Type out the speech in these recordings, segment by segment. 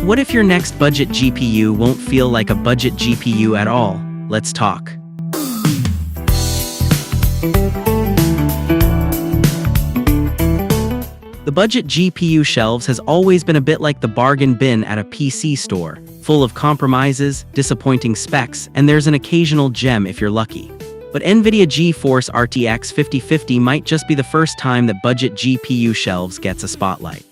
What if your next budget GPU won't feel like a budget GPU at all? Let's talk. The budget GPU shelves has always been a bit like the bargain bin at a PC store, full of compromises, disappointing specs, and there's an occasional gem if you're lucky. But NVIDIA GeForce RTX 5050 might just be the first time that budget GPU shelves gets a spotlight.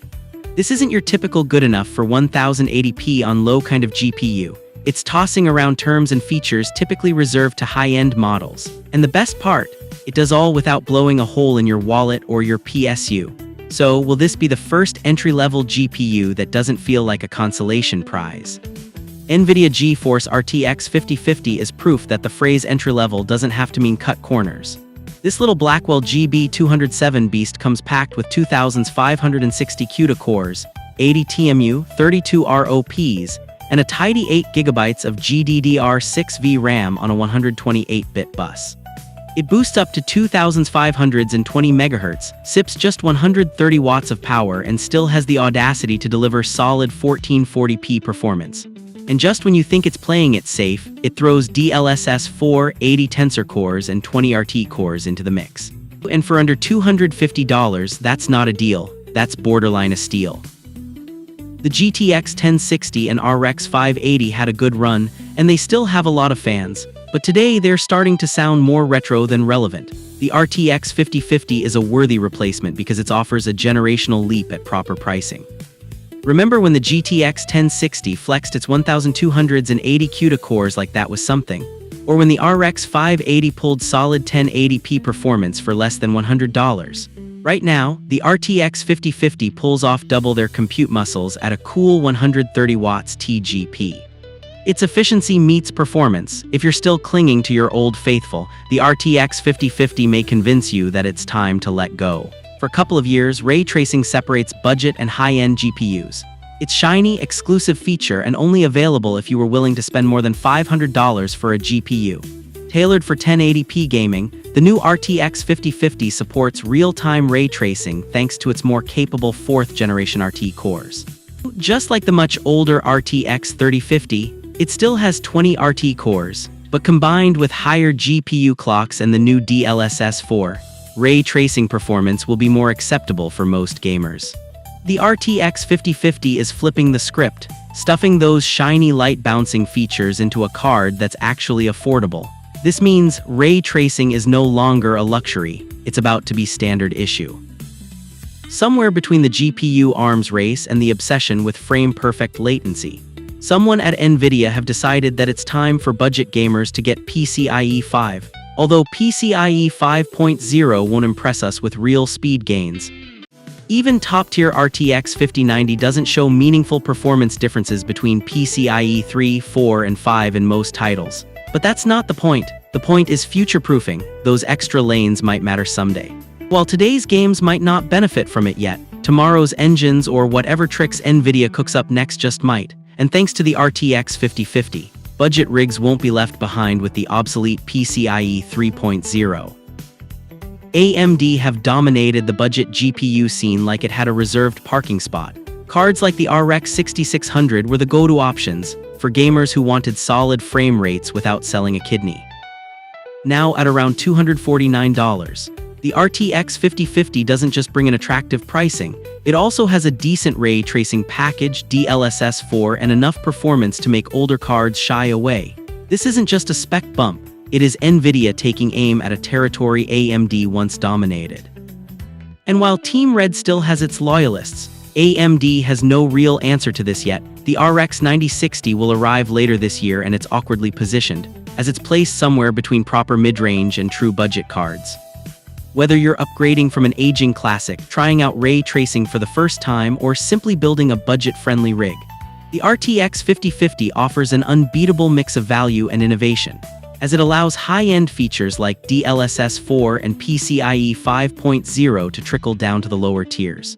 This isn't your typical good enough for 1080p on low kind of GPU. It's tossing around terms and features typically reserved to high-end models. And the best part, it does all without blowing a hole in your wallet or your PSU. So, will this be the first entry-level GPU that doesn't feel like a consolation prize? NVIDIA GeForce RTX 5050 is proof that the phrase entry-level doesn't have to mean cut corners. This little Blackwell GB207 beast comes packed with 2560 CUDA cores, 80 TMU, 32 ROPs, and a tidy 8GB of GDDR6 VRAM on a 128-bit bus. It boosts up to 2520 MHz, sips just 130 watts of power, and still has the audacity to deliver solid 1440p performance. And just when you think it's playing it safe, it throws DLSS 4, 80 tensor cores, and 20 RT cores into the mix. And for under $250, that's not a deal, that's borderline a steal. The GTX 1060 and RX 580 had a good run, and they still have a lot of fans. But today, they're starting to sound more retro than relevant. The RTX 5050 is a worthy replacement because it offers a generational leap at proper pricing. Remember when the GTX 1060 flexed its 1280 CUDA cores like that was something? Or when the RX 580 pulled solid 1080p performance for less than $100? Right now, the RTX 5050 pulls off double their compute muscles at a cool 130 watts TGP. Its efficiency meets performance. If you're still clinging to your old faithful, the RTX 5050 may convince you that it's time to let go. For a couple of years, ray tracing separates budget and high-end GPUs. It's shiny, exclusive feature and only available if you were willing to spend more than $500 for a GPU. Tailored for 1080p gaming, the new RTX 5050 supports real-time ray tracing thanks to its more capable 4th-generation RT cores. Just like the much older RTX 3050, it still has 20 RT cores, but combined with higher GPU clocks and the new DLSS 4, ray tracing performance will be more acceptable for most gamers. The RTX 5050 is flipping the script, stuffing those shiny light-bouncing features into a card that's actually affordable. This means ray tracing is no longer a luxury, it's about to be standard issue. Somewhere between the GPU arms race and the obsession with frame-perfect latency, someone at NVIDIA have decided that it's time for budget gamers to get PCIe 5, although PCIe 5.0 won't impress us with real speed gains. Even top-tier RTX 5090 doesn't show meaningful performance differences between PCIe 3, 4, and 5 in most titles. But that's not the point. The point is future-proofing. Those extra lanes might matter someday. While today's games might not benefit from it yet, tomorrow's engines or whatever tricks NVIDIA cooks up next just might. And thanks to the RTX 5050, budget rigs won't be left behind with the obsolete PCIe 3.0. AMD have dominated the budget GPU scene like it had a reserved parking spot. Cards like the RX 6600 were the go-to options for gamers who wanted solid frame rates without selling a kidney. Now at around $249, the RTX 5050 doesn't just bring an attractive pricing, it also has a decent ray tracing package, DLSS 4, and enough performance to make older cards shy away. This isn't just a spec bump, it is NVIDIA taking aim at a territory AMD once dominated. And while Team Red still has its loyalists, AMD has no real answer to this yet. The RX 9060 will arrive later this year and it's awkwardly positioned, as it's placed somewhere between proper mid-range and true budget cards. Whether you're upgrading from an aging classic, trying out ray tracing for the first time, or simply building a budget-friendly rig, the RTX 5050 offers an unbeatable mix of value and innovation, as it allows high-end features like DLSS 4 and PCIe 5.0 to trickle down to the lower tiers.